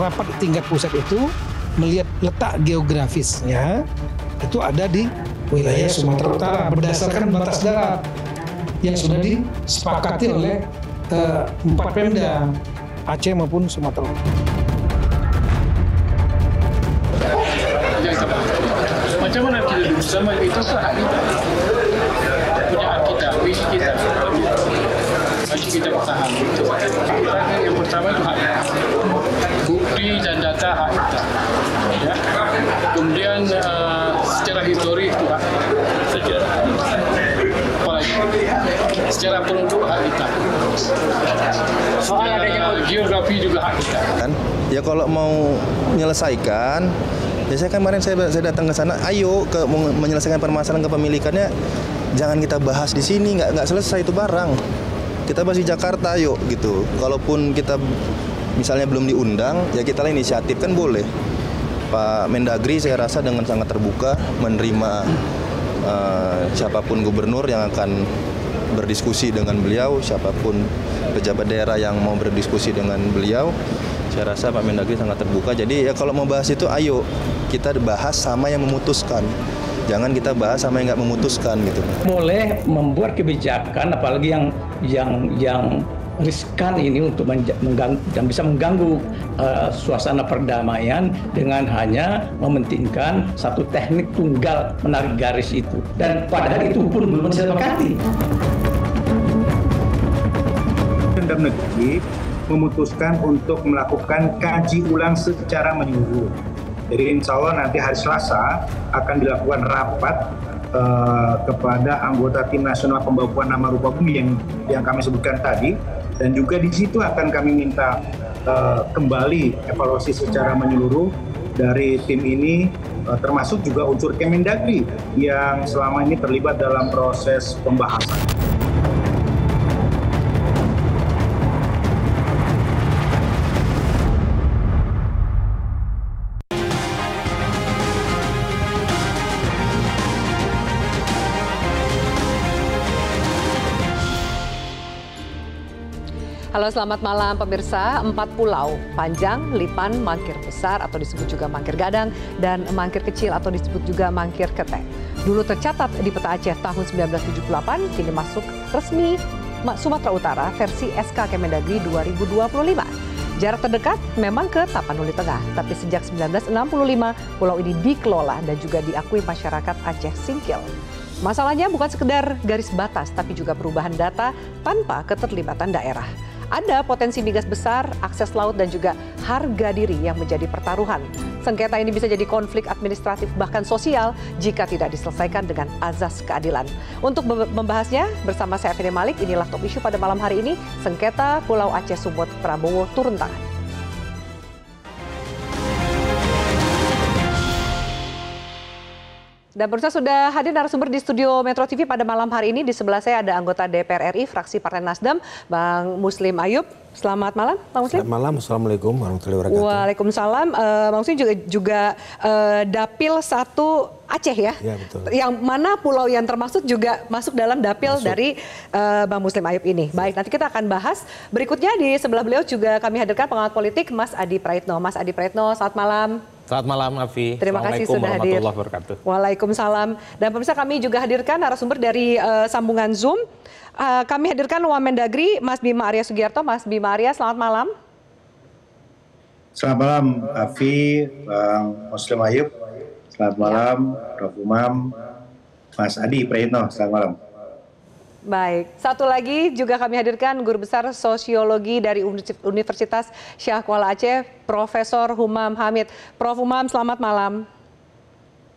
rapat tingkat pusat itu melihat letak geografisnya itu ada di wilayah Sumatera Utara berdasarkan batas darat yang sudah disepakati oleh 4 Pemda, Aceh maupun Sumatera. Macam mana kita duduk bersama itu hak kita, punya hak kita, visi kita, harus kita pahami. Kita yang pertama itu hak kita, bukti dan data hak kita. Ya. Kemudian secara histori itu hak sejarah, apalagi secara penduduk hak kita. Soal adanya geografi juga hak kita. Kan, ya kalau mau menyelesaikan. Ya saya kemarin saya datang ke sana, ayo menyelesaikan permasalahan kepemilikannya, jangan kita bahas di sini, nggak selesai itu barang. Kita bahas di Jakarta, ayo gitu. Kalaupun kita misalnya belum diundang, ya kita lah inisiatif kan boleh. Pak Mendagri saya rasa dengan sangat terbuka menerima siapapun gubernur yang akan berdiskusi dengan beliau, siapapun pejabat daerah yang mau berdiskusi dengan beliau. Saya rasa Pak Mendagri sangat terbuka. Jadi ya kalau mau bahas itu, ayo kita bahas sama yang memutuskan. Jangan kita bahas sama yang nggak memutuskan gitu. Boleh membuat kebijakan, apalagi yang riskan ini untuk mengganggu dan bisa mengganggu suasana perdamaian dengan hanya mementingkan satu teknik tunggal menarik garis itu. Dan padahal itu pun belum disepakati. Dalam negeri memutuskan untuk melakukan kaji ulang secara menyeluruh. Jadi insya Allah nanti hari Selasa akan dilakukan rapat kepada anggota Tim Nasional Pembakuan Nama Rupa Bumi yang kami sebutkan tadi, dan juga di situ akan kami minta kembali evaluasi secara menyeluruh dari tim ini, termasuk juga unsur Kemendagri yang selama ini terlibat dalam proses pembahasan. Halo, selamat malam pemirsa. 4 pulau, Panjang, Lipan, Mangkir Besar atau disebut juga Mangkir Gadang, dan Mangkir Kecil atau disebut juga Mangkir Ketek. Dulu tercatat di peta Aceh tahun 1978, kini masuk resmi Sumatera Utara versi SK Kemendagri 2025. Jarak terdekat memang ke Tapanuli Tengah, tapi sejak 1965 pulau ini dikelola dan juga diakui masyarakat Aceh Singkil. Masalahnya bukan sekedar garis batas, tapi juga perubahan data tanpa keterlibatan daerah. Ada potensi migas besar, akses laut, dan juga harga diri yang menjadi pertaruhan. Sengketa ini bisa jadi konflik administratif bahkan sosial jika tidak diselesaikan dengan azas keadilan. Untuk membahasnya bersama saya Fini Malik, inilah top isu pada malam hari ini, sengketa Pulau Aceh Sumut Prabowo turun tangan. Dan pemirsa, sudah hadir narasumber di studio Metro TV pada malam hari ini. Di sebelah saya ada anggota DPR RI, fraksi Partai Nasdem, Bang Muslim Ayub. Selamat malam, Bang Muslim. Selamat malam, Assalamualaikum warahmatullahi wabarakatuh. Waalaikumsalam. Bang Muslim juga Dapil 1 Aceh ya? Ya, betul. Yang mana pulau yang termasuk juga masuk dalam Dapil dari Bang Muslim Ayub ini. Baik, nanti kita akan bahas. Berikutnya di sebelah beliau juga kami hadirkan pengamat politik Mas Adi Praitno. Mas Adi Praitno, selamat malam. Selamat malam, Afi. Terima kasih sudah hadir. Waalaikumsalam. Dan pemirsa, kami juga hadirkan narasumber dari sambungan Zoom. Kami hadirkan Wamendagri, Mas Bima Arya Sugiarto. Mas Bima Arya, selamat malam. Selamat malam, Afi, Bang Muslim Ayub. Selamat malam, Prof. Umam, Mas Adi Praitno. Selamat malam. Baik, satu lagi juga kami hadirkan Guru Besar Sosiologi dari Universitas Syah Kuala Aceh, Profesor Humam Hamid. Prof. Humam, selamat malam.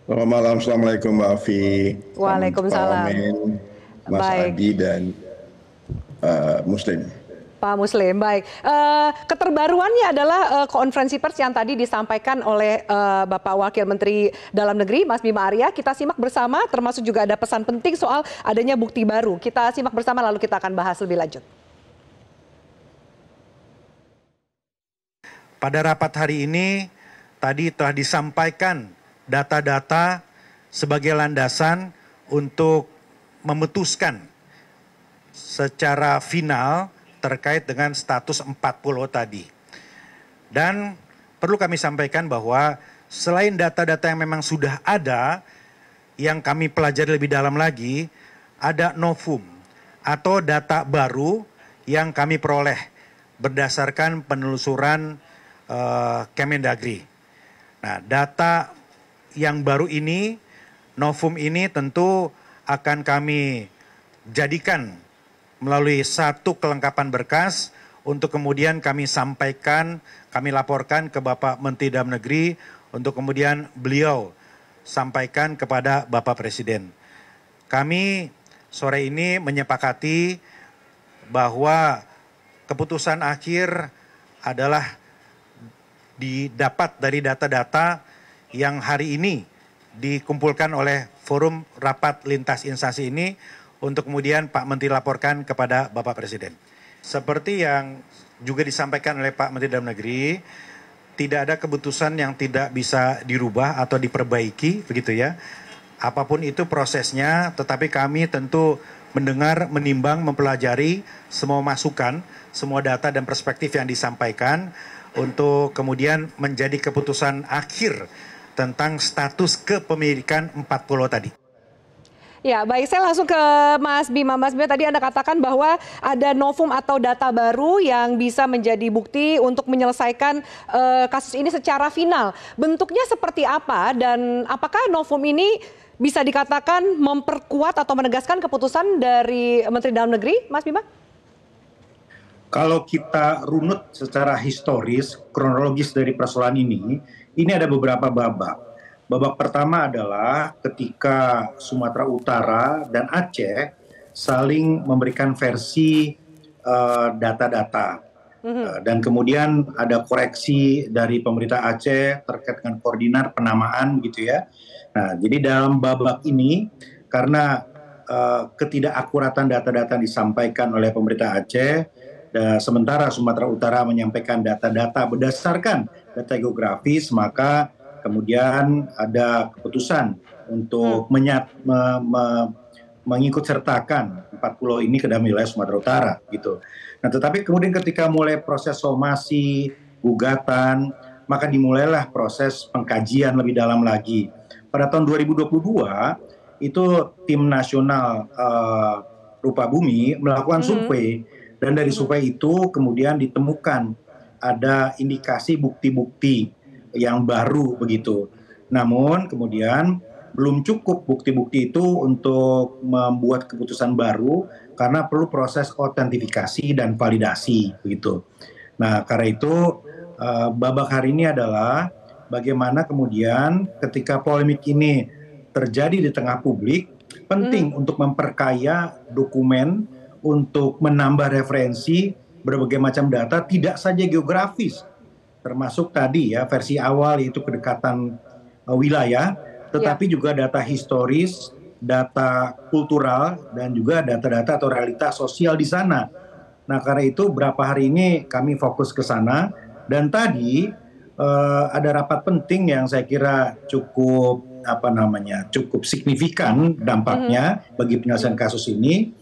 Selamat malam, Assalamualaikum Mbak Afi. Waalaikumsalam. Mas Baik. Adi dan Muslim. Pak Muslim, baik. Keterbaruannya adalah konferensi pers yang tadi disampaikan oleh Bapak Wakil Menteri Dalam Negeri, Mas Bima Arya. Kita simak bersama, termasuk juga ada pesan penting soal adanya bukti baru. Kita simak bersama, lalu kita akan bahas lebih lanjut. Pada rapat hari ini, tadi telah disampaikan data-data sebagai landasan untuk memutuskan secara final terkait dengan status 4 pulau tadi. Dan perlu kami sampaikan bahwa selain data-data yang memang sudah ada, yang kami pelajari lebih dalam lagi, ada novum atau data baru yang kami peroleh berdasarkan penelusuran Kemendagri. Nah, data yang baru ini, novum ini tentu akan kami jadikan melalui satu kelengkapan berkas untuk kemudian kami sampaikan, kami laporkan ke Bapak Menteri Dalam Negeri untuk kemudian beliau sampaikan kepada Bapak Presiden. Kami sore ini menyepakati bahwa keputusan akhir adalah didapat dari data-data yang hari ini dikumpulkan oleh forum rapat lintas instansi ini untuk kemudian Pak Menteri laporkan kepada Bapak Presiden. Seperti yang juga disampaikan oleh Pak Menteri Dalam Negeri, tidak ada keputusan yang tidak bisa dirubah atau diperbaiki, begitu ya. Apapun itu prosesnya, tetapi kami tentu mendengar, menimbang, mempelajari semua masukan, semua data dan perspektif yang disampaikan untuk kemudian menjadi keputusan akhir tentang status kepemilikan 4 pulau tadi. Ya, baik, saya langsung ke Mas Bima. Mas Bima, tadi Anda katakan bahwa ada novum atau data baru yang bisa menjadi bukti untuk menyelesaikan kasus ini secara final. Bentuknya seperti apa dan apakah novum ini bisa dikatakan memperkuat atau menegaskan keputusan dari Menteri Dalam Negeri, Mas Bima? Kalau kita runut secara historis, kronologis dari persoalan ini ada beberapa babak. Babak pertama adalah ketika Sumatera Utara dan Aceh saling memberikan versi data-data. Dan kemudian ada koreksi dari pemerintah Aceh terkait dengan koordinat penamaan gitu ya. Nah, jadi dalam babak ini karena ketidakakuratan data-data disampaikan oleh pemerintah Aceh, sementara Sumatera Utara menyampaikan data-data berdasarkan data geografis, maka kemudian ada keputusan untuk mengikut sertakan 4 pulau ini ke dalam wilayah Sumatera Utara gitu. Nah, tetapi kemudian ketika mulai proses somasi, gugatan, maka dimulailah proses pengkajian lebih dalam lagi. Pada tahun 2022 itu tim nasional Rupa Bumi melakukan survei. Dan dari survei itu kemudian ditemukan ada indikasi bukti-bukti yang baru begitu. Namun kemudian belum cukup bukti-bukti itu untuk membuat keputusan baru karena perlu proses autentifikasi dan validasi begitu. Nah, karena itu babak hari ini adalah bagaimana kemudian ketika polemik ini terjadi di tengah publik, penting untuk memperkaya dokumen, untuk menambah referensi berbagai macam data, tidak saja geografis, termasuk tadi ya versi awal yaitu kedekatan wilayah, tetapi juga data historis, data kultural, dan juga data-data atau realitas sosial di sana. Nah, karena itu berapa hari ini kami fokus ke sana, dan tadi ada rapat penting yang saya kira cukup cukup signifikan dampaknya bagi penyelesaian kasus ini.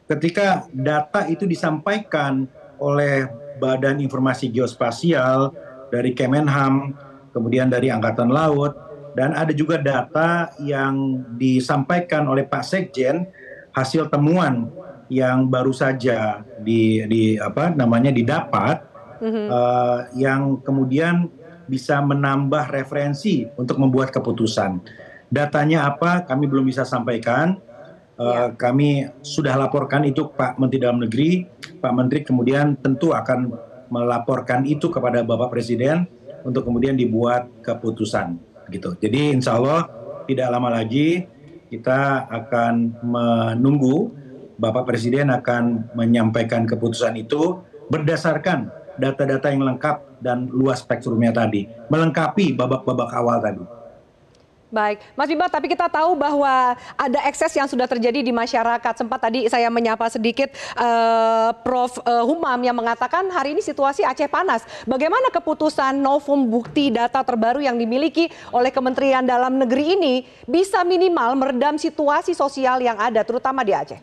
Ketika data itu disampaikan oleh Badan Informasi Geospasial, dari Kemenham, kemudian dari Angkatan Laut, dan ada juga data yang disampaikan oleh Pak Sekjen, hasil temuan yang baru saja didapat, yang kemudian bisa menambah referensi untuk membuat keputusan. Datanya apa? Kami belum bisa sampaikan. Kami sudah laporkan itu Pak Menteri Dalam Negeri. Pak Menteri kemudian tentu akan melaporkan itu kepada Bapak Presiden untuk kemudian dibuat keputusan gitu. Jadi insya Allah tidak lama lagi kita akan menunggu Bapak Presiden akan menyampaikan keputusan itu berdasarkan data-data yang lengkap dan luas spektrumnya tadi, melengkapi babak-babak awal tadi. Baik, Mas Bima, tapi kita tahu bahwa ada ekses yang sudah terjadi di masyarakat. Sempat tadi saya menyapa sedikit Prof. Humam yang mengatakan hari ini situasi Aceh panas. Bagaimana keputusan novum bukti data terbaru yang dimiliki oleh Kementerian Dalam Negeri ini bisa minimal meredam situasi sosial yang ada, terutama di Aceh?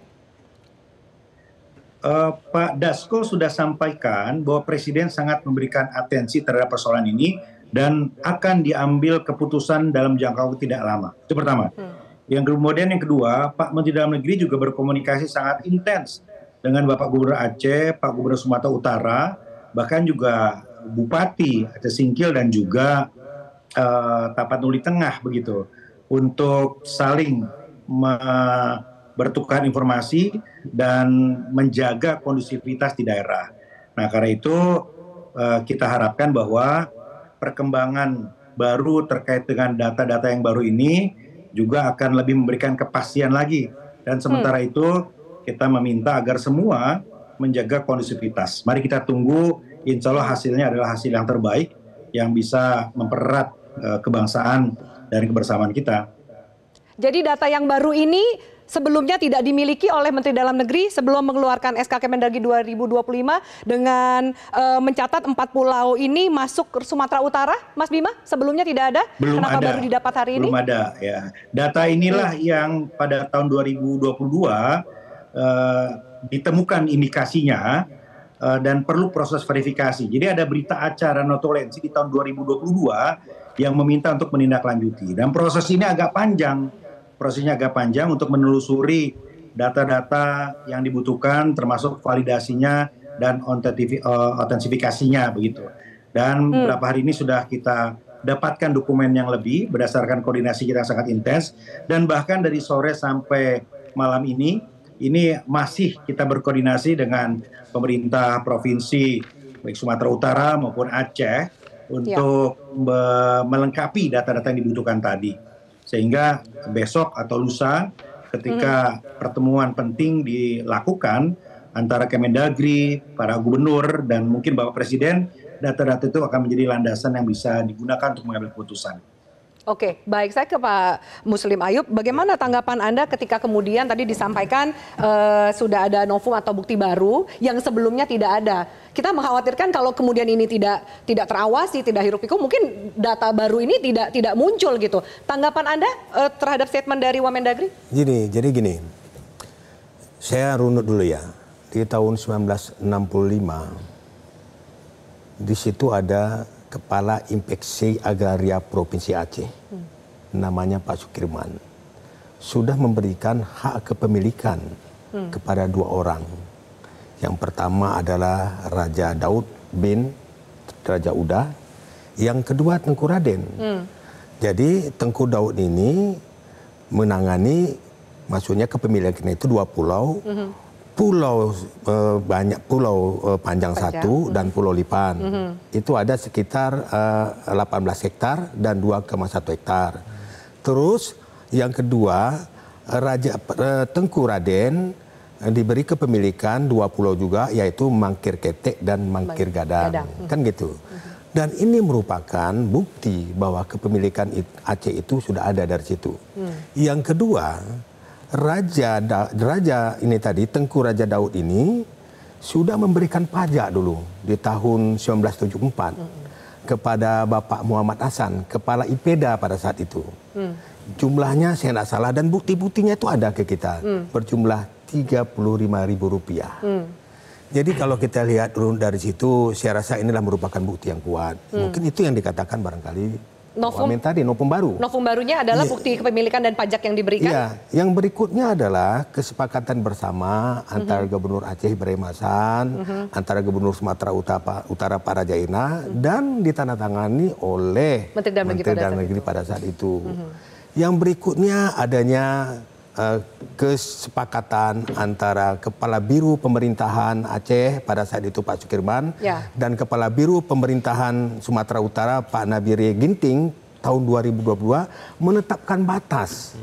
Pak Dasko sudah sampaikan bahwa Presiden sangat memberikan atensi terhadap persoalan ini dan akan diambil keputusan dalam jangka waktu tidak lama. Itu pertama. Yang kemudian yang kedua, Pak Menteri Dalam Negeri juga berkomunikasi sangat intens dengan Bapak Gubernur Aceh, Pak Gubernur Sumatera Utara, bahkan juga Bupati Aceh Singkil dan juga Tapanuli Tengah begitu, untuk saling bertukar informasi dan menjaga kondusivitas di daerah. Nah, karena itu kita harapkan bahwa perkembangan baru terkait dengan data-data yang baru ini juga akan lebih memberikan kepastian lagi. Dan sementara itu kita meminta agar semua menjaga kondusivitas. Mari kita tunggu, insya Allah hasilnya adalah hasil yang terbaik yang bisa mempererat kebangsaan dan kebersamaan kita. Jadi data yang baru ini sebelumnya tidak dimiliki oleh Menteri Dalam Negeri sebelum mengeluarkan SK Kemendagri 2025 dengan mencatat 4 pulau ini masuk ke Sumatera Utara, Mas Bima? Sebelumnya tidak ada? Belum Kenapa ada. baru didapat hari ini? Belum ada, ya. Data inilah yang pada tahun 2022 ditemukan indikasinya dan perlu proses verifikasi. Jadi ada berita acara notulensi di tahun 2022 yang meminta untuk menindaklanjuti. Dan proses ini agak panjang. Prosesnya agak panjang untuk menelusuri data-data yang dibutuhkan, termasuk validasinya dan autentifikasinya begitu. Dan beberapa hari ini sudah kita dapatkan dokumen yang lebih berdasarkan koordinasi kita yang sangat intens, dan bahkan dari sore sampai malam ini masih kita berkoordinasi dengan pemerintah provinsi baik Sumatera Utara maupun Aceh untuk melengkapi data-data yang dibutuhkan tadi. Sehingga besok atau lusa ketika pertemuan penting dilakukan antara Kemendagri, para gubernur, dan mungkin Bapak Presiden, data-data itu akan menjadi landasan yang bisa digunakan untuk mengambil keputusan. Oke, baik, saya ke Pak Muslim Ayub. Bagaimana tanggapan Anda ketika kemudian tadi disampaikan sudah ada novum atau bukti baru yang sebelumnya tidak ada? Kita mengkhawatirkan kalau kemudian ini tidak terawasi, tidak hiruk pikuk, mungkin data baru ini tidak muncul gitu. Tanggapan Anda terhadap statement dari Wamendagri? Jadi gini, saya runut dulu ya. Di tahun 1965, di situ ada Kepala Inspeksi Agraria Provinsi Aceh, namanya Pak Sukirman, sudah memberikan hak kepemilikan kepada 2 orang. Yang pertama adalah Raja Daud bin Raja Uda, yang kedua Tengku Raden. Jadi Tengku Daud ini menangani, maksudnya kepemilikan itu 2 pulau, banyak pulau Panjang 1 dan Pulau Lipan. Itu ada sekitar 18 hektar dan 2,1 hektar. Terus yang kedua, Raja Tengku Raden diberi kepemilikan 2 pulau juga, yaitu Mangkir Ketek dan Mangkir Gadang. Kan gitu. Dan ini merupakan bukti bahwa kepemilikan Aceh itu sudah ada dari situ. Yang kedua, Raja ini tadi, Tengku Raja Daud ini sudah memberikan pajak dulu di tahun 1974 kepada Bapak Muhammad Hasan, Kepala IPEDA pada saat itu. Jumlahnya saya tidak salah dan bukti-buktinya itu ada ke kita, berjumlah Rp35.000. Jadi kalau kita lihat dari situ, saya rasa inilah merupakan bukti yang kuat. Mungkin itu yang dikatakan barangkali novum baru. Novum barunya adalah bukti kepemilikan dan pajak yang diberikan? Iya, yang berikutnya adalah kesepakatan bersama antara Gubernur Aceh Ibrahim Hasan, antara Gubernur Sumatera Utara Pak Raja Ina, dan ditandatangani oleh Menteri Dalam Negeri pada saat itu. Yang berikutnya adanya kesepakatan antara Kepala Biro Pemerintahan Aceh pada saat itu Pak Sukirman dan Kepala Biro Pemerintahan Sumatera Utara Pak Nabire Ginting tahun 2022 menetapkan batas.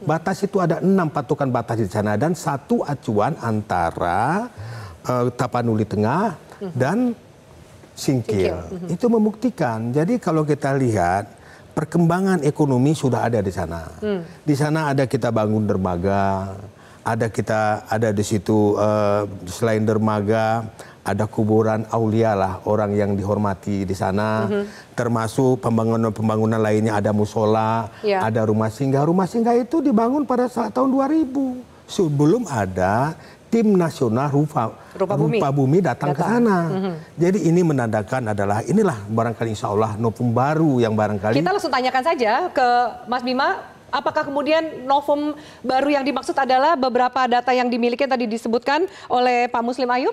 Batas itu ada 6 patokan batas di sana dan 1 acuan antara Tapanuli Tengah dan Singkil. Itu membuktikan. Jadi kalau kita lihat perkembangan ekonomi sudah ada di sana. Di sana ada kita bangun dermaga, ada di situ selain dermaga ada kuburan aulia lah, orang yang dihormati di sana. Termasuk pembangunan lainnya, ada musola, ada rumah singgah. Rumah singgah itu dibangun pada saat tahun 2000. Sebelum ada 3 tim nasional rupa bumi datang ke sana. Jadi ini menandakan adalah inilah barangkali insya Allah novum baru yang barangkali. Kita langsung tanyakan saja ke Mas Bima, apakah kemudian novum baru yang dimaksud adalah beberapa data yang dimiliki tadi disebutkan oleh Pak Muslim Ayub?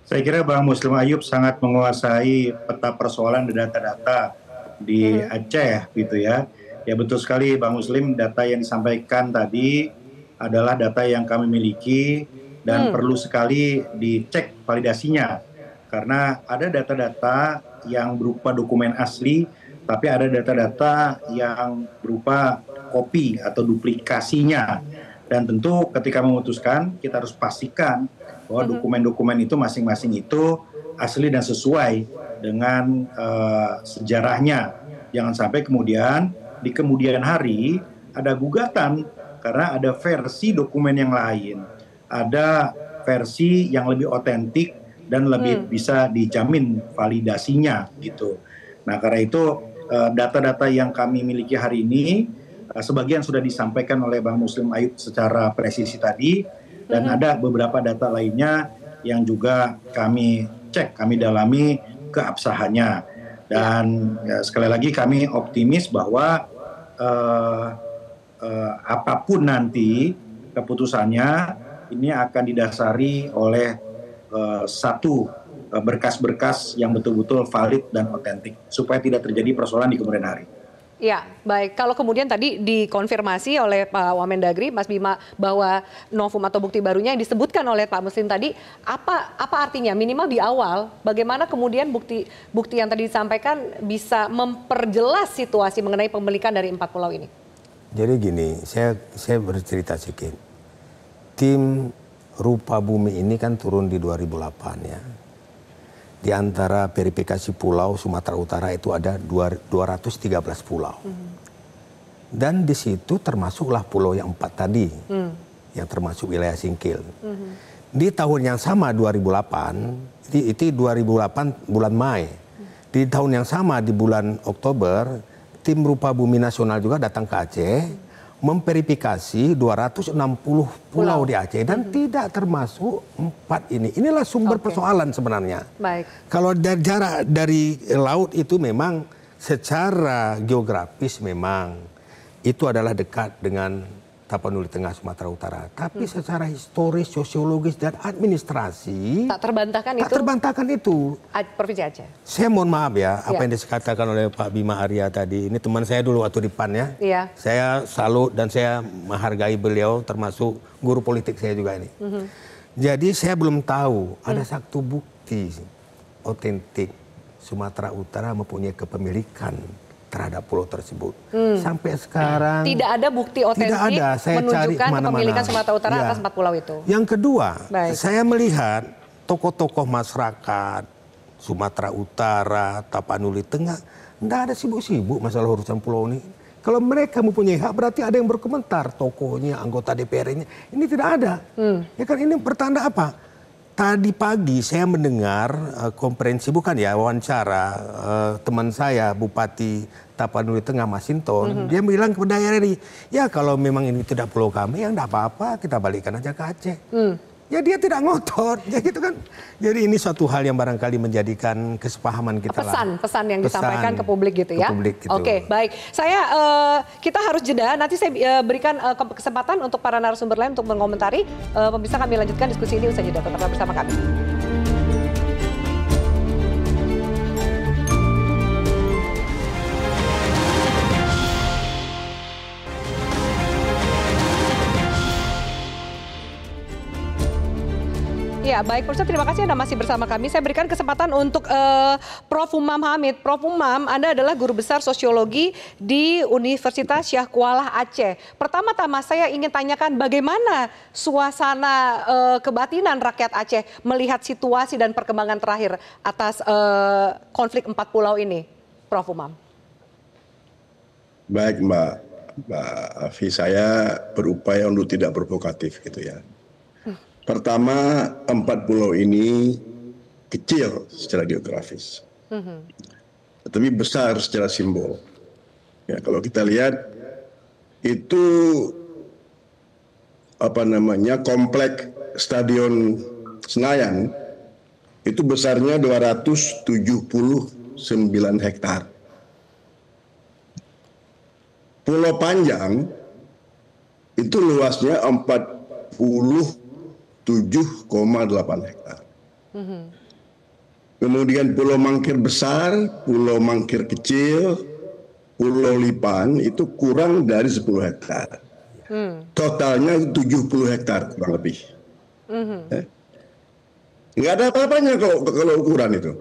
Saya kira Bang Muslim Ayub sangat menguasai peta persoalan dan data-data di Aceh gitu ya. Ya betul sekali Bang Muslim, data yang disampaikan tadi adalah data yang kami miliki dan perlu sekali dicek validasinya. Karena ada data-data yang berupa dokumen asli, tapi ada data-data yang berupa kopi atau duplikasinya. Dan tentu ketika memutuskan, kita harus pastikan bahwa dokumen-dokumen itu masing-masing itu asli dan sesuai dengan sejarahnya. Jangan sampai kemudian di kemudian hari ada gugatan karena ada versi dokumen yang lain, ada versi yang lebih otentik dan lebih bisa dijamin validasinya gitu. Nah karena itu data-data yang kami miliki hari ini sebagian sudah disampaikan oleh Bang Muslim Ayub secara presisi tadi, dan ada beberapa data lainnya yang juga kami cek, kami dalami keabsahannya. Dan ya, sekali lagi kami optimis bahwa apapun nanti keputusannya ini akan didasari oleh satu berkas-berkas yang betul-betul valid dan otentik supaya tidak terjadi persoalan di kemudian hari. Ya, baik. Kalau kemudian tadi dikonfirmasi oleh Pak Wamendagri, Mas Bima, bahwa novum atau bukti barunya yang disebutkan oleh Pak Muslim tadi, apa artinya? Minimal di awal, bagaimana kemudian bukti yang tadi disampaikan bisa memperjelas situasi mengenai pemilikan dari 4 pulau ini? Jadi gini, saya bercerita sedikit. Tim Rupa Bumi ini kan turun di 2008 ya. Di antara verifikasi pulau Sumatera Utara itu ada 213 pulau. Dan di situ termasuklah pulau yang 4 tadi, yang termasuk wilayah Singkil. Di tahun yang sama 2008, itu 2008 bulan Mei. Di tahun yang sama di bulan Oktober, tim Rupa Bumi Nasional juga datang ke Aceh, memverifikasi 260 pulau di Aceh dan tidak termasuk 4 ini. Inilah sumber persoalan sebenarnya. Baik. Kalau dari jarak dari laut itu memang secara geografis memang itu adalah dekat dengan Tapanuli Tengah Sumatera Utara. Tapi secara historis, sosiologis dan administrasi tak terbantahkan itu. Tak terbantahkan itu. Provinsi Aceh. Saya mohon maaf ya, apa yang dikatakan oleh Pak Bima Arya tadi. Ini teman saya dulu waktu di PAN ya. Iya. Saya salut dan saya menghargai beliau, termasuk guru politik saya juga ini. Jadi saya belum tahu ada satu bukti otentik Sumatera Utara mempunyai kepemilikan terhadap pulau tersebut. Sampai sekarang tidak ada bukti otentik menunjukkan kepemilikan Sumatera Utara atas 4 pulau itu. Yang kedua, saya melihat tokoh-tokoh masyarakat Sumatera Utara, Tapanuli Tengah, tidak ada sibuk-sibuk masalah urusan pulau ini. Kalau mereka mempunyai hak, berarti ada yang berkomentar, tokohnya, anggota DPR-nya. Ini tidak ada. Ya kan ini pertanda apa? Tadi pagi saya mendengar konferensi, bukan ya, wawancara teman saya Bupati Tapanuli Tengah Masinton. Dia bilang kepada RRI, ya kalau memang ini tidak pulau kami, ya enggak apa-apa, kita balikkan aja ke Aceh. Ya dia tidak ngotot, ya gitu kan. Jadi ini suatu hal yang barangkali menjadikan kesepahaman kita. Pesan yang disampaikan ke publik gitu ya. Gitu. Oke, baik. Kita harus jeda. Nanti saya berikan kesempatan untuk para narasumber lain untuk mengomentari. Pemirsa, kami lanjutkan diskusi ini usai jeda. Tetaplah bersama kami. Ya, baik pemirsa, terima kasih Anda masih bersama kami. Saya berikan kesempatan untuk Prof. Umam Hamid. Prof. Umam, Anda adalah guru besar sosiologi di Universitas Syah Kuala Aceh. Pertama-tama saya ingin tanyakan bagaimana suasana kebatinan rakyat Aceh melihat situasi dan perkembangan terakhir atas konflik 4 pulau ini, Prof. Umam. Baik Mbak Afi, saya berupaya untuk tidak provokatif gitu ya. Pertama, 4 pulau ini kecil secara geografis, tapi besar secara simbol. Ya, kalau kita lihat itu komplek Stadion Senayan itu besarnya 279 hektar. Pulau Panjang itu luasnya 47,8 hektar. Kemudian Pulau Mangkir Besar, Pulau Mangkir Kecil, Pulau Lipan itu kurang dari 10 hektar. Totalnya 70 hektar kurang lebih. Nggak ada apa-apanya kalau ukuran itu.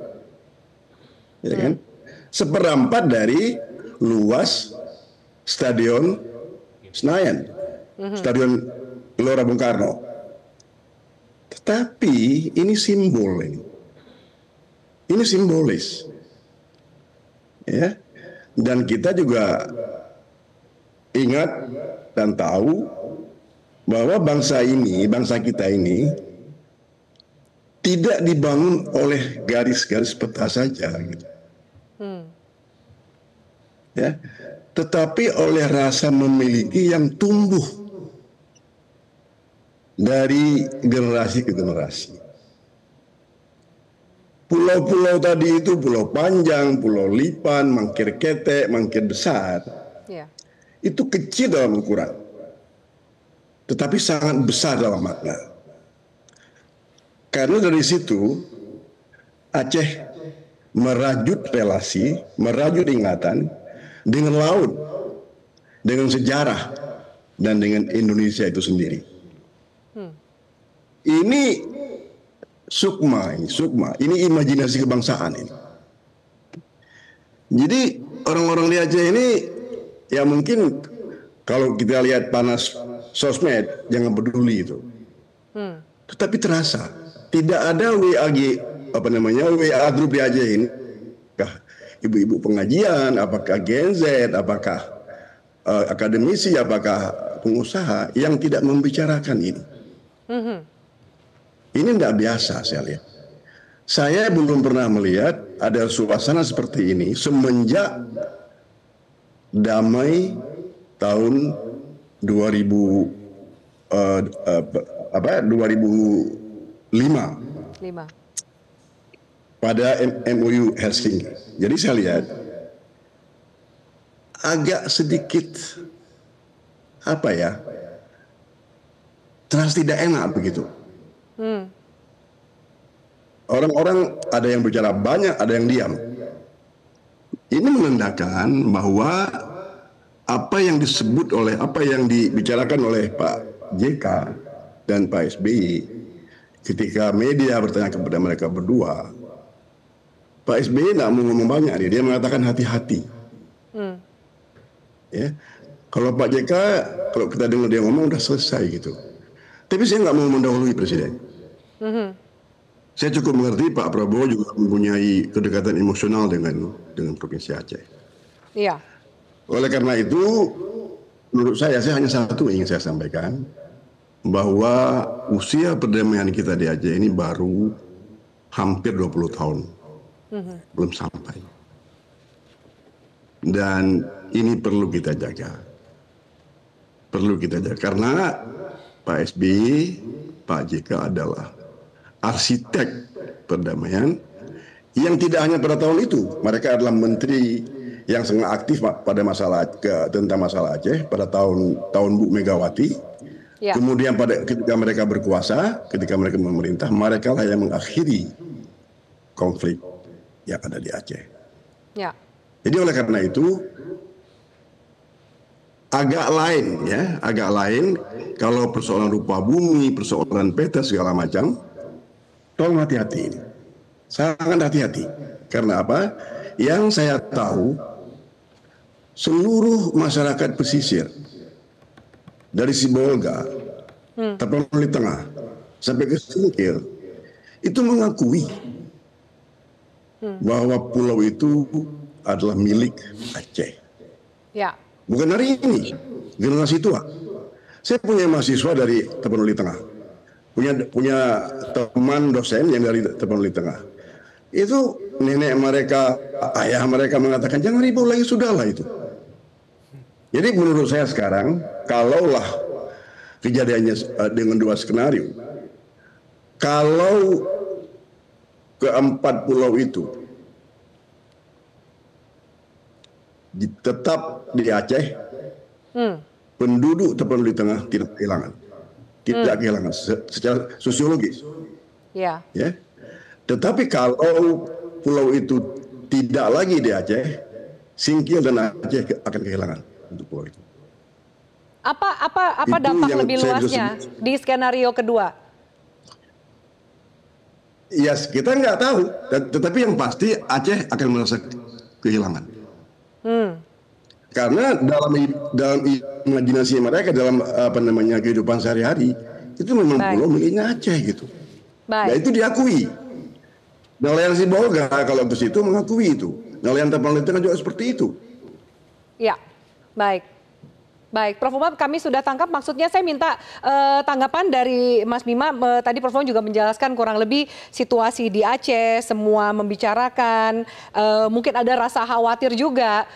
Ya kan? Seperempat dari luas Stadion Senayan, Stadion Gelora Bung Karno. Tetapi ini simbol ini. Ini simbolis. Ya. Dan kita juga ingat dan tahu bahwa bangsa kita ini tidak dibangun oleh garis-garis peta saja gitu. Ya. Tetapi oleh rasa memiliki yang tumbuh dari generasi ke generasi. Pulau-pulau tadi itu Pulau Panjang, Pulau Lipan, Mangkir Ketek, Mangkir Besar, itu kecil dalam ukuran, tetapi sangat besar dalam makna. Karena dari situ Aceh merajut relasi, merajut ingatan dengan laut, dengan sejarah, dan dengan Indonesia itu sendiri. Ini sukma, ini imajinasi kebangsaan ini. Jadi orang-orang di Aceh ini ya mungkin kalau kita lihat panas sosmed jangan peduli itu. Tetapi terasa tidak ada WA grup di Aceh ini. Apakah ibu-ibu pengajian, apakah Gen Z, apakah akademisi, apakah pengusaha yang tidak membicarakan ini. Ini tidak biasa saya lihat. Saya belum pernah melihat ada suasana seperti ini semenjak damai tahun 2005 pada MOU Helsinki. Jadi saya lihat agak sedikit terasa tidak enak begitu. Orang-orang ada yang bicara banyak, ada yang diam. Ini menandakan bahwa apa yang dibicarakan oleh Pak JK dan Pak SBY ketika media bertanya kepada mereka berdua, Pak SBY tidak mau ngomong banyak, dia mengatakan hati-hati. Ya, kalau Pak JK, kalau kita dengar dia ngomong udah selesai gitu. Tapi saya nggak mau mendahului Presiden. Saya cukup mengerti Pak Prabowo juga mempunyai kedekatan emosional dengan Provinsi Aceh. Iya. Oleh karena itu, menurut saya hanya satu ingin saya sampaikan, bahwa usia perdamaian kita di Aceh ini baru hampir 20 tahun. Belum sampai. Dan ini perlu kita jaga. Karena Pak SBY, Pak JK adalah arsitek perdamaian yang tidak hanya pada tahun itu. Mereka adalah menteri yang sangat aktif pada tentang masalah Aceh pada tahun Bu Megawati. Ya. Kemudian ketika mereka berkuasa, ketika mereka memerintah, mereka lah yang mengakhiri konflik yang ada di Aceh. Ya. Jadi oleh karena itu agak lain kalau persoalan rupa bumi, persoalan peta segala macam. Tolong hati-hati ini. Sangat hati-hati. Karena apa? Yang saya tahu, seluruh masyarakat pesisir, dari Sibolga, Tapanuli Tengah, sampai ke Singkil, itu mengakui bahwa pulau itu adalah milik Aceh. Ya. Bukan hari ini, generasi tua. Saya punya mahasiswa dari Tapanuli Tengah. Punya teman dosen yang dari Tapanuli Tengah. Itu nenek mereka, ayah mereka mengatakan jangan ribut lagi, sudahlah itu. Jadi menurut saya sekarang, kalaulah kejadiannya dengan 2 skenario. Kalau keempat pulau itu tetap di Aceh, penduduk terpenduduk di tengah tidak kehilangan secara sosiologis. Ya. Ya. Tetapi kalau pulau itu tidak lagi di Aceh, Singkil dan Aceh akan kehilangan untuk pulau itu. Apa dampak lebih luasnya di skenario kedua? Ya, kita nggak tahu. Tetapi yang pasti Aceh akan merasa kehilangan. Karena dalam imajinasi mereka, dalam kehidupan sehari-hari, itu memang pulau miliknya Aceh gitu. Nah, itu diakui. Nelayan Sibolga kalau ke situ mengakui itu. Nelayan Tapanuli Tengah juga seperti itu. Ya, baik. Baik, Prof. Umam, kami sudah tangkap. Maksudnya saya minta tanggapan dari Mas Bima. Tadi Prof. Umam juga menjelaskan kurang lebih situasi di Aceh, semua membicarakan. Mungkin ada rasa khawatir juga.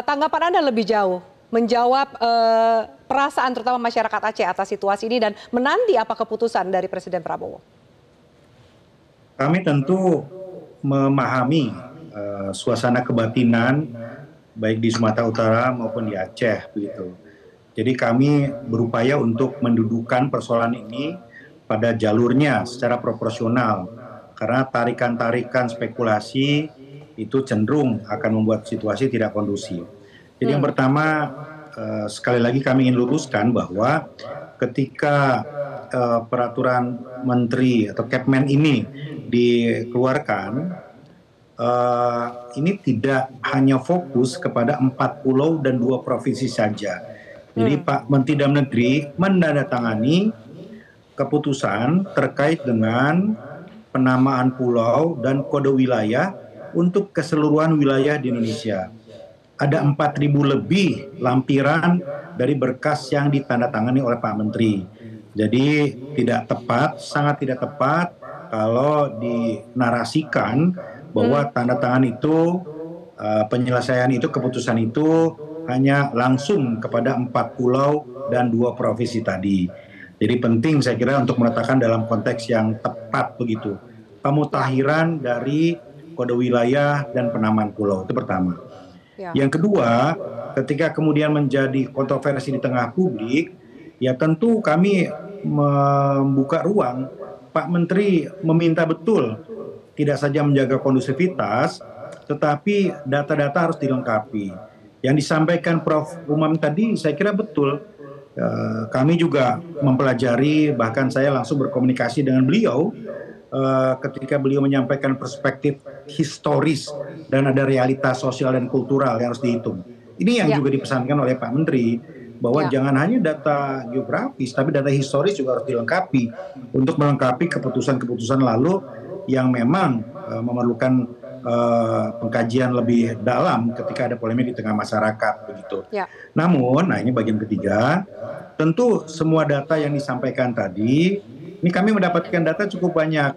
Tanggapan Anda lebih jauh menjawab perasaan terutama masyarakat Aceh atas situasi ini dan menanti apa keputusan dari Presiden Prabowo. Kami tentu memahami suasana kebatinan baik di Sumatera Utara maupun di Aceh begitu. Jadi kami berupaya untuk mendudukan persoalan ini pada jalurnya secara proporsional karena tarikan-tarikan spekulasi itu cenderung akan membuat situasi tidak kondusif. Jadi yang pertama sekali lagi kami ingin luruskan bahwa ketika peraturan menteri atau Kepmen ini dikeluarkan, ini tidak hanya fokus kepada 4 pulau dan 2 provinsi saja. Jadi Pak Menteri Dalam Negeri menandatangani keputusan terkait dengan penamaan pulau dan kode wilayah untuk keseluruhan wilayah di Indonesia. Ada 4.000 lebih lampiran dari berkas yang ditandatangani oleh Pak Menteri. Jadi tidak tepat, sangat tidak tepat kalau dinarasikan bahwa tanda tangan itu, penyelesaian itu, keputusan itu hanya langsung kepada 4 pulau dan 2 provinsi tadi. Jadi penting saya kira untuk meletakkan dalam konteks yang tepat begitu. Pemutakhiran dari kode wilayah dan penamaan pulau, itu pertama. Yang kedua, ketika kemudian menjadi kontroversi di tengah publik, ya tentu kami membuka ruang. Pak Menteri meminta betul tidak saja menjaga kondusivitas, tetapi data-data harus dilengkapi. Yang disampaikan Prof. Umam tadi saya kira betul. Kami juga mempelajari, bahkan saya langsung berkomunikasi dengan beliau ketika beliau menyampaikan perspektif historis dan ada realitas sosial dan kultural yang harus dihitung. Ini yang juga dipesankan oleh Pak Menteri, bahwa jangan hanya data geografis, tapi data historis juga harus dilengkapi untuk melengkapi keputusan-keputusan lalu yang memang memerlukan pengkajian lebih dalam ketika ada polemik di tengah masyarakat begitu. Namun, nah ini bagian ketiga, tentu semua data yang disampaikan tadi, ini kami mendapatkan data cukup banyak,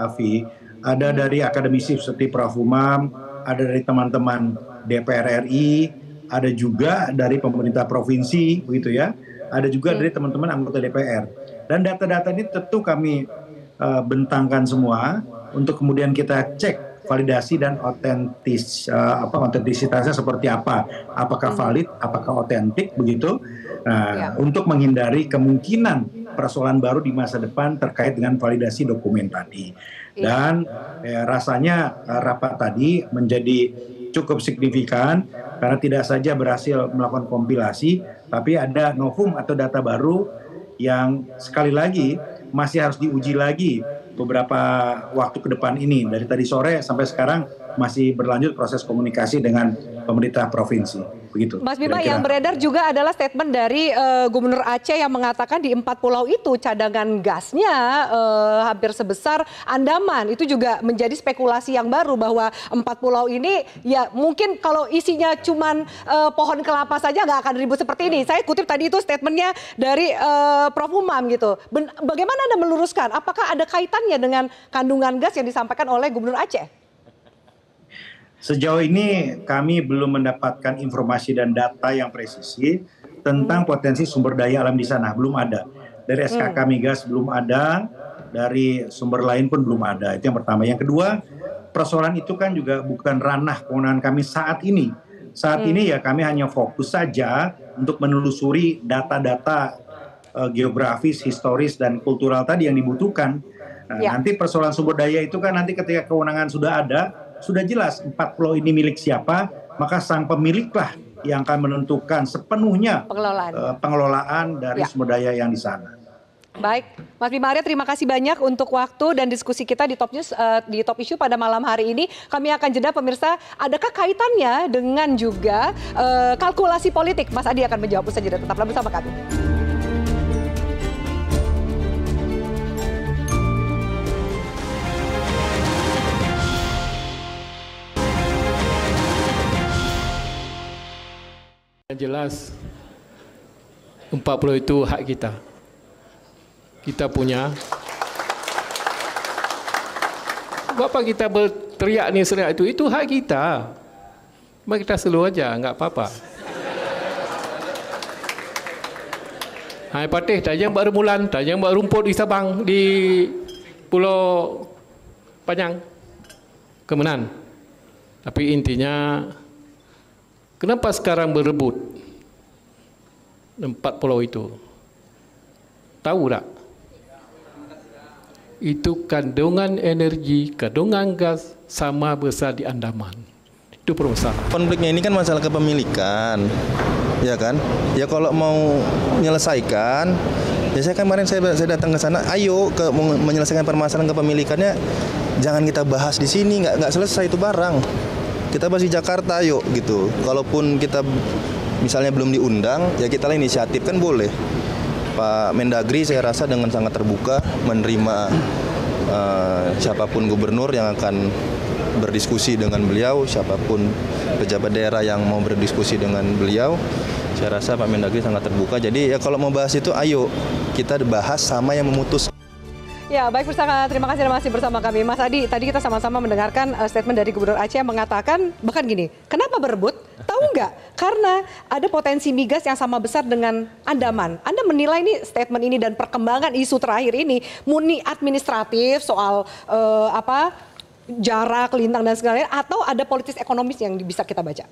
Afi. Ada dari akademisi seperti Prof. Umam, ada dari teman-teman DPR RI, ada juga dari pemerintah provinsi, begitu ya. Ada juga dari teman-teman anggota DPR. Dan data-data ini tentu kami bentangkan semua untuk kemudian kita cek validasi dan otentisitasnya seperti apa, apakah valid, apakah otentik begitu. Nah, untuk menghindari kemungkinan persoalan baru di masa depan terkait dengan validasi dokumen tadi. Dan rasanya rapat tadi menjadi cukup signifikan karena tidak saja berhasil melakukan kompilasi, tapi ada novum atau data baru yang sekali lagi masih harus diuji lagi beberapa waktu ke depan ini. Dari tadi sore sampai sekarang masih berlanjut proses komunikasi dengan pemerintah provinsi. Begitu. Mas Bima, yang beredar juga adalah statement dari Gubernur Aceh yang mengatakan di 4 pulau itu cadangan gasnya hampir sebesar Andaman. Itu juga menjadi spekulasi yang baru bahwa 4 pulau ini ya mungkin kalau isinya cuman pohon kelapa saja nggak akan ribut seperti ini. Saya kutip tadi itu statementnya dari Prof. Umam gitu. Bagaimana Anda meluruskan? Apakah ada kaitannya dengan kandungan gas yang disampaikan oleh Gubernur Aceh? Sejauh ini kami belum mendapatkan informasi dan data yang presisi tentang potensi sumber daya alam di sana, belum ada. Dari SKK Migas belum ada, dari sumber lain pun belum ada. Itu yang pertama. Yang kedua, persoalan itu kan juga bukan ranah kewenangan kami saat ini. Saat ini ya kami hanya fokus saja untuk menelusuri data-data geografis, historis, dan kultural tadi yang dibutuhkan. Nah, nanti persoalan sumber daya itu kan nanti ketika kewenangan sudah ada, sudah jelas 4 pulau ini milik siapa, maka sang pemiliklah yang akan menentukan sepenuhnya pengelolaan dari sumber daya yang di sana. Baik, Mas Bima Arya, terima kasih banyak untuk waktu dan diskusi kita di Top News, di Top Issue pada malam hari ini. Kami akan jeda pemirsa, adakah kaitannya dengan juga kalkulasi politik? Mas Adi akan menjawab usai jeda, tetaplah bersama kami. Yang jelas 40 itu hak kita. Kita punya. Apa kita berteriak ni seriak itu hak kita. Mari kita slow aja, enggak apa-apa. Hai patih, tajam buat remulan, tajam buat rumput di Sabang, di Pulau Panjang. Kemenan. Tapi intinya kenapa sekarang berebut 4 pulau itu? Tahu tak? Itu kandungan energi, kandungan gas sama besar di Andaman. Itu permasalahan. Konfliknya ini kan masalah kepemilikan, ya kan? Ya kalau mau menyelesaikan, ya saya kemarin saya datang ke sana, ayo menyelesaikan permasalahan kepemilikannya, jangan kita bahas di sini, nggak selesai itu barang. Kita bahas di Jakarta, ayo gitu. Kalaupun kita misalnya belum diundang, ya kita lah inisiatif kan boleh. Pak Mendagri saya rasa dengan sangat terbuka menerima siapapun gubernur yang akan berdiskusi dengan beliau, siapapun pejabat daerah yang mau berdiskusi dengan beliau. Saya rasa Pak Mendagri sangat terbuka. Jadi ya kalau mau bahas itu ayo kita bahas sama yang memutus. Ya, baik bersama, terima kasih masih bersama kami. Mas Adi, tadi kita sama-sama mendengarkan statement dari Gubernur Aceh yang mengatakan, bahkan gini, kenapa berebut? Tahu nggak? Karena ada potensi migas yang sama besar dengan Andaman. Anda menilai ini statement ini dan perkembangan isu terakhir ini murni administratif soal jarak, lintang dan segala-galanya, atau ada politis ekonomis yang bisa kita baca?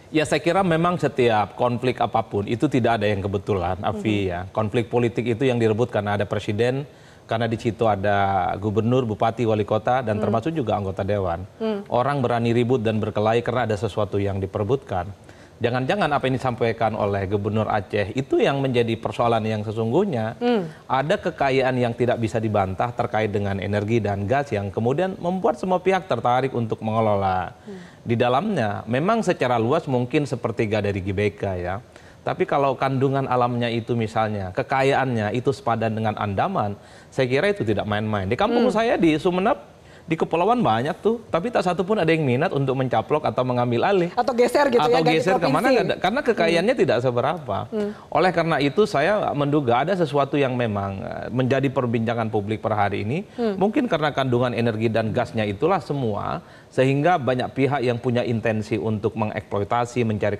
Ya saya kira memang setiap konflik apapun itu tidak ada yang kebetulan, Afi ya. Konflik politik itu yang direbut karena ada presiden, karena di situ ada gubernur, bupati, wali kota, dan termasuk juga anggota dewan. Orang berani ribut dan berkelahi karena ada sesuatu yang diperebutkan. Jangan-jangan apa yang disampaikan oleh Gubernur Aceh itu yang menjadi persoalan yang sesungguhnya. Ada kekayaan yang tidak bisa dibantah terkait dengan energi dan gas yang kemudian membuat semua pihak tertarik untuk mengelola. Di dalamnya memang secara luas mungkin sepertiga dari GBK ya. Tapi kalau kandungan alamnya itu misalnya, kekayaannya itu sepadan dengan Andaman, saya kira itu tidak main-main. Di kampung saya di Sumeneb, di kepulauan banyak tuh, tapi tak satu pun ada yang minat untuk mencaplok atau mengambil alih. Atau geser gitu atau ya, geser kemana, karena kekayaannya tidak seberapa. Oleh karena itu saya menduga ada sesuatu yang memang menjadi perbincangan publik per hari ini. Mungkin karena kandungan energi dan gasnya itulah semua, sehingga banyak pihak yang punya intensi untuk mengeksploitasi, mencari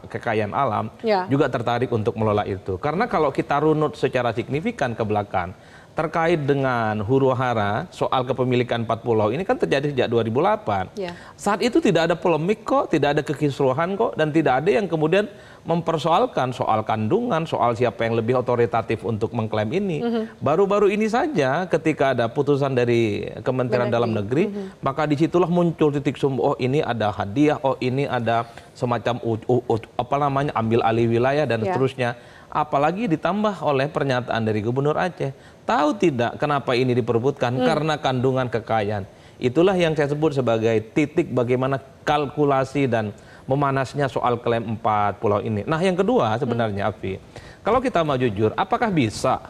kekayaan alam, juga tertarik untuk mengelola itu. Karena kalau kita runut secara signifikan ke belakang, terkait dengan huru-hara soal kepemilikan 4 pulau ini kan terjadi sejak 2008. Saat itu tidak ada polemik kok, tidak ada kekisruhan kok, dan tidak ada yang kemudian mempersoalkan soal kandungan, soal siapa yang lebih otoritatif untuk mengklaim ini. Baru-baru ini saja ketika ada putusan dari Kementerian Dalam Negeri, maka disitulah muncul titik sumber, oh ini ada hadiah, oh ini ada semacam ambil alih wilayah dan seterusnya. Apalagi ditambah oleh pernyataan dari Gubernur Aceh. Tahu tidak kenapa ini diperebutkan? Karena kandungan kekayaan. Itulah yang saya sebut sebagai titik bagaimana kalkulasi dan memanasnya soal klaim 4 pulau ini. Nah yang kedua sebenarnya Afi, kalau kita mau jujur, apakah bisa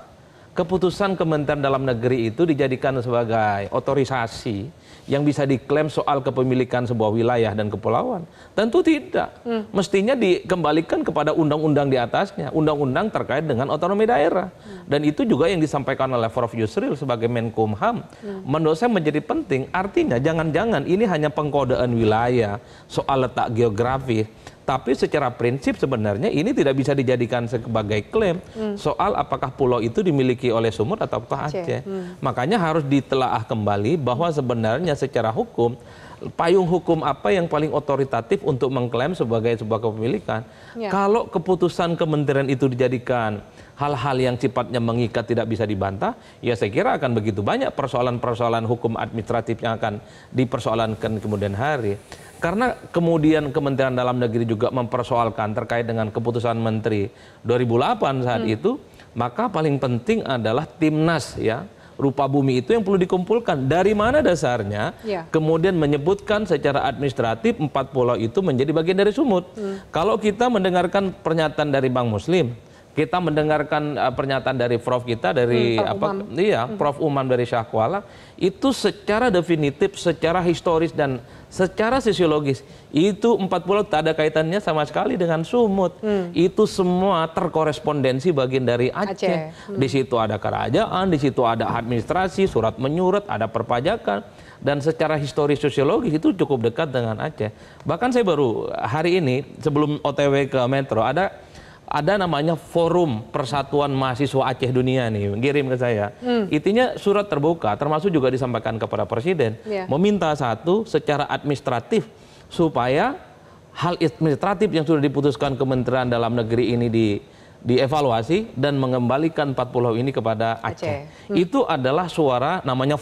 keputusan Kementerian Dalam Negeri itu dijadikan sebagai otorisasi yang bisa diklaim soal kepemilikan sebuah wilayah dan kepulauan? Tentu tidak. Mestinya dikembalikan kepada undang-undang di atasnya, undang-undang terkait dengan otonomi daerah. Dan itu juga yang disampaikan oleh Prof. Yusril sebagai Menkumham. Menurut saya menjadi penting, artinya jangan-jangan ini hanya pengkodean wilayah, soal letak geografis. Tapi secara prinsip sebenarnya ini tidak bisa dijadikan sebagai klaim soal apakah pulau itu dimiliki oleh Sumut atau Aceh. Makanya harus ditelaah kembali bahwa sebenarnya secara hukum, payung hukum apa yang paling otoritatif untuk mengklaim sebagai sebuah kepemilikan. Kalau keputusan kementerian itu dijadikan hal-hal yang sifatnya mengikat tidak bisa dibantah, ya saya kira akan begitu banyak persoalan-persoalan hukum administratif yang akan dipersoalankan kemudian hari. Karena kemudian Kementerian Dalam Negeri juga mempersoalkan terkait dengan keputusan Menteri 2008 saat itu, maka paling penting adalah Timnas ya, rupa bumi itu yang perlu dikumpulkan. Dari mana dasarnya kemudian menyebutkan secara administratif 4 pulau itu menjadi bagian dari Sumut. Kalau kita mendengarkan pernyataan dari Bang Muslim, kita mendengarkan pernyataan dari Prof kita dari Prof Umam dari Syahkuala, itu secara definitif, secara historis dan secara sosiologis itu 4 pulau tak ada kaitannya sama sekali dengan Sumut. Itu semua terkorespondensi bagian dari Aceh. Di situ ada kerajaan, di situ ada administrasi, surat menyurat, ada perpajakan, dan secara historis sosiologis itu cukup dekat dengan Aceh. Bahkan saya baru hari ini sebelum OTW ke Metro ada namanya Forum Persatuan Mahasiswa Aceh Dunia nih, kirim ke saya. Intinya surat terbuka, termasuk juga disampaikan kepada Presiden, meminta satu secara administratif supaya hal administratif yang sudah diputuskan Kementerian Dalam Negeri ini dievaluasi dan mengembalikan 4 pulau ini kepada Aceh. Itu adalah suara namanya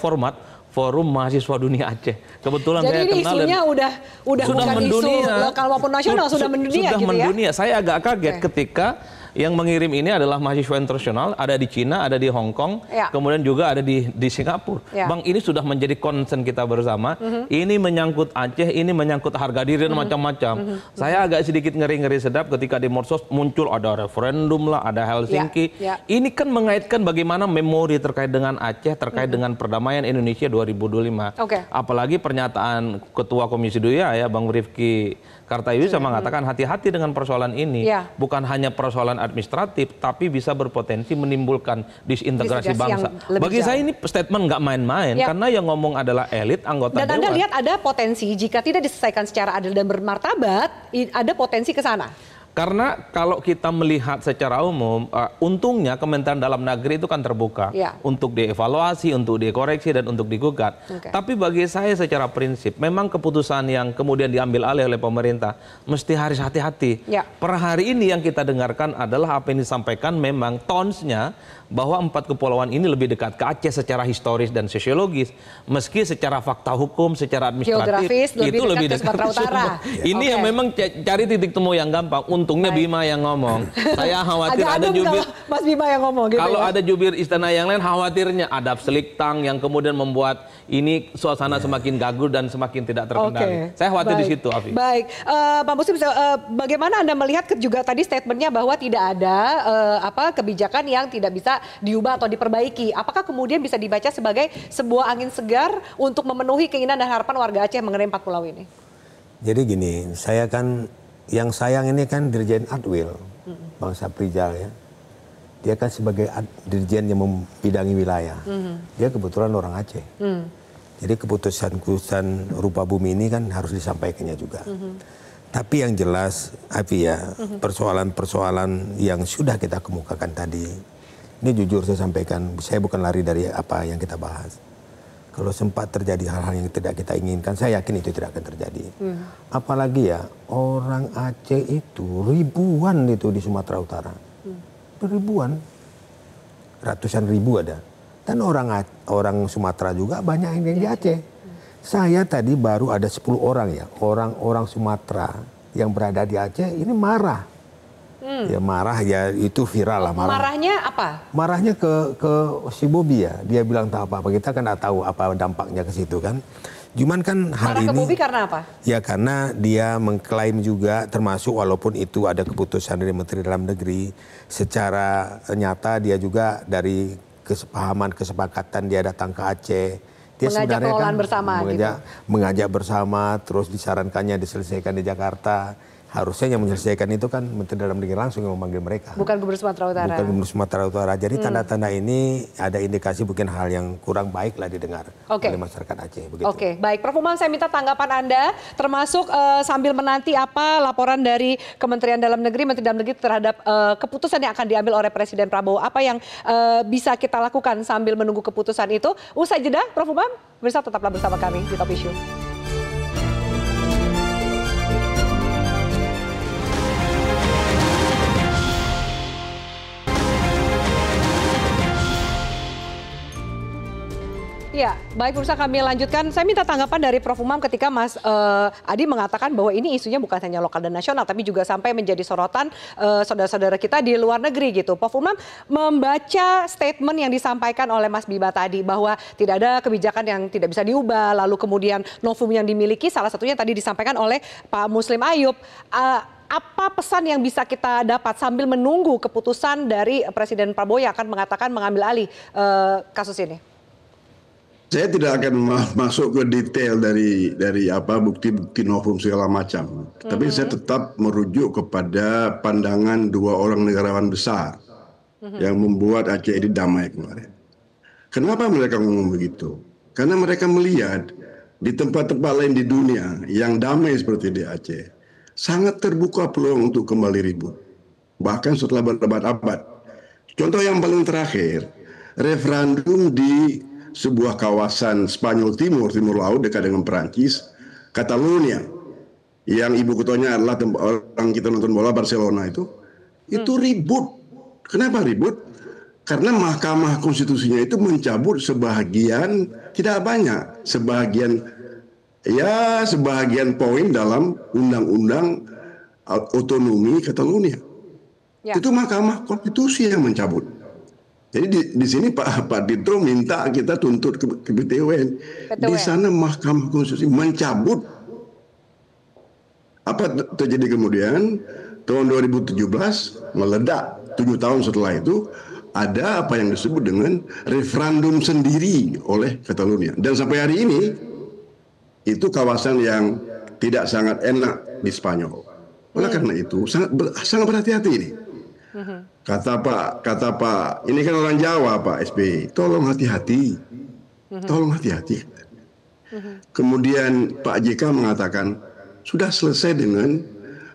Forum Mahasiswa Dunia Aceh. Kebetulan jadi saya ini kenal isunya udah bukan mendunia. Isu lokal maupun nasional, sudah mendunia gitu mendunia. Saya agak kaget ketika yang mengirim ini adalah mahasiswa internasional, ada di Cina, ada di Hong Kong, kemudian juga ada di Singapura. Bang, ini sudah menjadi concern kita bersama. Ini menyangkut Aceh, ini menyangkut harga diri dan macam-macam. Saya agak sedikit ngeri-ngeri sedap ketika di Morsos muncul ada referendum lah, ada Helsinki. Ini kan mengaitkan bagaimana memori terkait dengan Aceh, terkait dengan perdamaian Indonesia 2025. Apalagi pernyataan Ketua Komisi 2 ya, Bang Rifki Kartayusa mengatakan hati-hati dengan persoalan ini. Bukan hanya persoalan administratif, tapi bisa berpotensi menimbulkan disintegrasi bangsa. Bagi saya ini statement nggak main-main, karena yang ngomong adalah elit, anggota dewan. Dan Anda lihat ada potensi jika tidak diselesaikan secara adil dan bermartabat, ada potensi ke sana. Karena kalau kita melihat secara umum, untungnya Kementerian Dalam Negeri itu kan terbuka untuk dievaluasi, untuk dikoreksi, dan untuk digugat. Tapi bagi saya secara prinsip, memang keputusan yang kemudian diambil alih oleh pemerintah mesti harus hati-hati. Per hari ini yang kita dengarkan adalah apa yang disampaikan memang tonsnya bahwa 4 kepulauan ini lebih dekat ke Aceh secara historis dan sosiologis, meski secara fakta hukum, secara administratif itu lebih dekat ke Utara. Ini yang memang cari titik temu yang gampang. Untungnya Bima yang ngomong. Saya khawatir ada jubir Mas Bima yang ngomong gitu. Kalau ada jubir istana yang lain, khawatirnya ada seliktang yang kemudian membuat ini suasana semakin gaduh dan semakin tidak terkendali. Saya khawatir di situ, Afi. Baik, Pak Muslim, bagaimana Anda melihat juga tadi statementnya bahwa tidak ada kebijakan yang tidak bisa diubah atau diperbaiki? Apakah kemudian bisa dibaca sebagai sebuah angin segar untuk memenuhi keinginan dan harapan warga Aceh mengenai 4 pulau ini? Jadi gini, saya kan yang sayang ini kan Dirjen Adwil, Bang Saprijal ya. Dia kan sebagai dirjen yang membidangi wilayah. Dia kebetulan orang Aceh. Jadi keputusan rupa bumi ini kan harus disampaikannya juga. Tapi yang jelas, Afi ya, persoalan-persoalan yang sudah kita kemukakan tadi, ini jujur saya sampaikan, saya bukan lari dari apa yang kita bahas. Kalau sempat terjadi hal-hal yang tidak kita inginkan, saya yakin itu tidak akan terjadi. Apalagi ya, orang Aceh itu ribuan itu di Sumatera Utara. Ribuan, ratusan ribu ada. Dan orang Sumatera juga banyak yang di Aceh. Saya tadi baru ada 10 orang ya, orang Sumatera yang berada di Aceh ini marah. Ya marah ya, itu viral lah marah. Marahnya apa? Marahnya ke si Bobi ya. Dia bilang tak apa-apa, kita kan nggak tahu apa dampaknya ke situ kan. Cuman kan hari ini. Marah ke Bobi karena apa? Ya karena dia mengklaim juga, termasuk walaupun itu ada keputusan dari Menteri Dalam Negeri, secara nyata dia juga dari kesepahaman, kesepakatan dia datang ke Aceh. Dia mengajak pengelolaan bersama mengajak bersama, terus disarankannya diselesaikan di Jakarta. Harusnya yang menyelesaikan itu kan Menteri Dalam Negeri langsung yang memanggil mereka. Bukan Gubernur Sumatera Utara. Bukan Gubernur Sumatera Utara. Jadi tanda-tanda ini ada indikasi mungkin hal yang kurang baik lah didengar oleh masyarakat Aceh. Oke, baik. Prof. Umam, saya minta tanggapan Anda, termasuk sambil menanti apa laporan dari Kementerian Dalam Negeri, Menteri Dalam Negeri terhadap keputusan yang akan diambil oleh Presiden Prabowo. Apa yang bisa kita lakukan sambil menunggu keputusan itu? Usai jeda, Prof. Umam, pemirsa tetaplah bersama kami di Top Issue. Ya, baik pemirsa, kami lanjutkan. Saya minta tanggapan dari Prof. Umam ketika Mas Adi mengatakan bahwa ini isunya bukan hanya lokal dan nasional, tapi juga sampai menjadi sorotan saudara-saudara kita di luar negeri gitu. Prof. Umam membaca statement yang disampaikan oleh Mas Biba tadi bahwa tidak ada kebijakan yang tidak bisa diubah, lalu kemudian novum yang dimiliki, salah satunya tadi disampaikan oleh Pak Muslim Ayub. Apa pesan yang bisa kita dapat sambil menunggu keputusan dari Presiden Prabowo yang akan mengatakan mengambil alih kasus ini? Saya tidak akan masuk ke detail dari apa bukti-bukti novum segala macam. Tapi saya tetap merujuk kepada pandangan dua orang negarawan besar yang membuat Aceh ini damai kemarin. Kenapa mereka ngomong begitu? Karena mereka melihat di tempat-tempat lain di dunia yang damai seperti di Aceh, sangat terbuka peluang untuk kembali ribut. Bahkan setelah berabad-abad. Contoh yang paling terakhir, referendum di sebuah kawasan Spanyol Timur Laut dekat dengan Perancis, Catalonia, yang ibu kotanya adalah orang kita nonton bola Barcelona itu ribut. Kenapa ribut? Karena Mahkamah Konstitusinya itu mencabut sebagian, tidak banyak, sebagian poin dalam undang-undang otonomi Catalonia. Ya. Itu Mahkamah Konstitusi yang mencabut. Jadi di sini Pak Ditro minta kita tuntut ke PT UN. Di sana Mahkamah Konstitusi mencabut. Apa terjadi kemudian? Tahun 2017 meledak. 7 tahun setelah itu ada apa yang disebut dengan referendum sendiri oleh Catalonia. Dan sampai hari ini itu kawasan yang tidak sangat enak di Spanyol. Oleh karena itu sangat berhati-hati ini. Kata Pak, ini kan orang Jawa Pak SBY, tolong hati-hati, tolong hati-hati. Kemudian Pak JK mengatakan sudah selesai dengan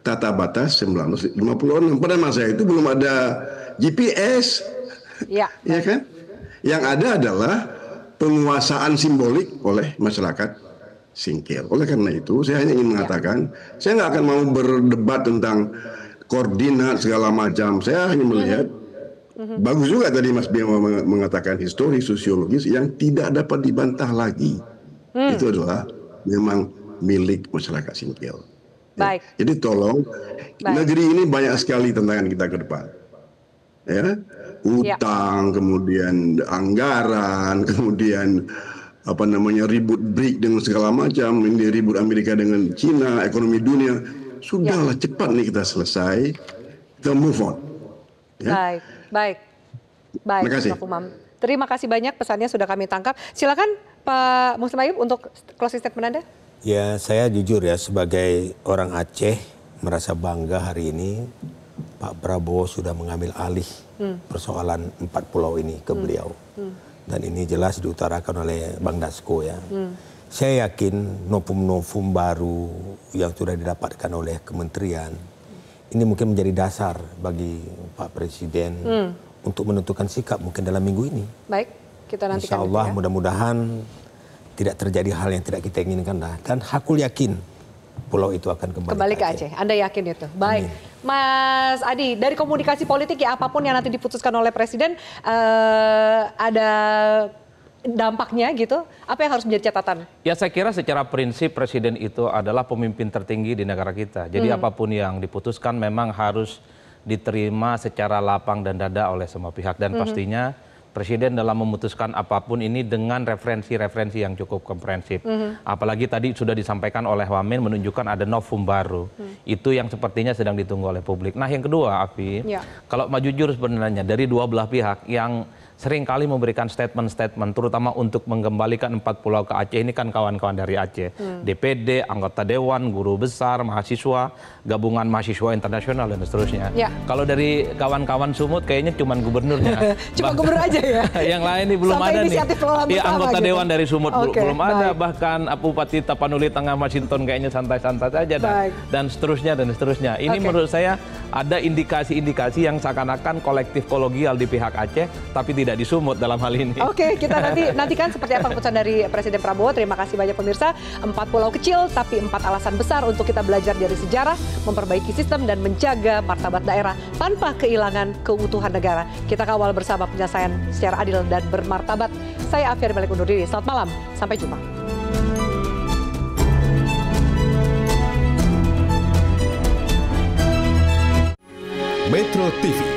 tata batas 1956. Pada masa itu belum ada GPS, ya kan? Yang ada adalah penguasaan simbolik oleh masyarakat Singkil. Oleh karena itu, saya hanya ingin mengatakan, saya nggak akan mau berdebat tentang koordinat segala macam. Saya hanya melihat bagus juga tadi Mas Bima mengatakan histori sosiologis yang tidak dapat dibantah lagi. Itu adalah memang milik masyarakat Singkil. Baik. Jadi tolong, negeri ini banyak sekali tantangan kita ke depan. Ya, utang, kemudian anggaran, kemudian ribut BRIC dengan segala macam, ini ribut Amerika dengan Cina, ekonomi dunia. Sudahlah, cepat nih kita selesai, kita move on. Ya? Baik. Terima kasih. Terima kasih banyak, pesannya sudah kami tangkap. Silakan Pak Muslim Ayub untuk closing statement Anda. Ya, saya jujur ya sebagai orang Aceh merasa bangga hari ini Pak Prabowo sudah mengambil alih persoalan 4 pulau ini ke beliau. Dan ini jelas diutarakan oleh Bang Dasko ya. Saya yakin novum-novum baru yang sudah didapatkan oleh kementerian ini mungkin menjadi dasar bagi Pak Presiden untuk menentukan sikap mungkin dalam minggu ini. Baik, kita nantikan. Insya Allah mudah-mudahan tidak terjadi hal yang tidak kita inginkan lah. Dan hakul yakin pulau itu akan kembali ke Aceh. Anda yakin itu? Baik. Amin. Mas Adi, dari komunikasi politik ya apapun yang nanti diputuskan oleh Presiden ada dampaknya gitu, apa yang harus menjadi catatan? Ya saya kira secara prinsip Presiden itu adalah pemimpin tertinggi di negara kita. Jadi apapun yang diputuskan memang harus diterima secara lapang dan dada oleh semua pihak. Dan pastinya Presiden dalam memutuskan apapun ini dengan referensi-referensi yang cukup komprehensif. Apalagi tadi sudah disampaikan oleh Wamen menunjukkan ada novum baru. Itu yang sepertinya sedang ditunggu oleh publik. Nah yang kedua, Afi, kalau mau jujur sebenarnya dari dua belah pihak yang seringkali memberikan statement-statement terutama untuk mengembalikan 4 pulau ke Aceh. Ini kan kawan-kawan dari Aceh, DPD, anggota dewan, guru besar, mahasiswa, gabungan mahasiswa internasional dan seterusnya. Ya. Kalau dari kawan-kawan Sumut kayaknya cuma gubernurnya. Cuma gubernur aja ya. Yang lain ini belum ada nih. Ya, anggota gitu. dewan dari Sumut belum ada, bahkan Bupati Tapanuli Tengah Masinton kayaknya santai-santai saja dan seterusnya dan seterusnya. Ini menurut saya ada indikasi-indikasi yang seakan-akan kolektif kolegial di pihak Aceh tapi tidak di Sumut dalam hal ini. Oke, kita nantikan seperti apa keputusan dari Presiden Prabowo. Terima kasih banyak pemirsa. 4 pulau kecil tapi 4 alasan besar untuk kita belajar dari sejarah, memperbaiki sistem dan menjaga martabat daerah tanpa kehilangan keutuhan negara. Kita kawal bersama penyelesaian secara adil dan bermartabat. Saya Afiari Malik undur diri. Selamat malam. Sampai jumpa. Metro TV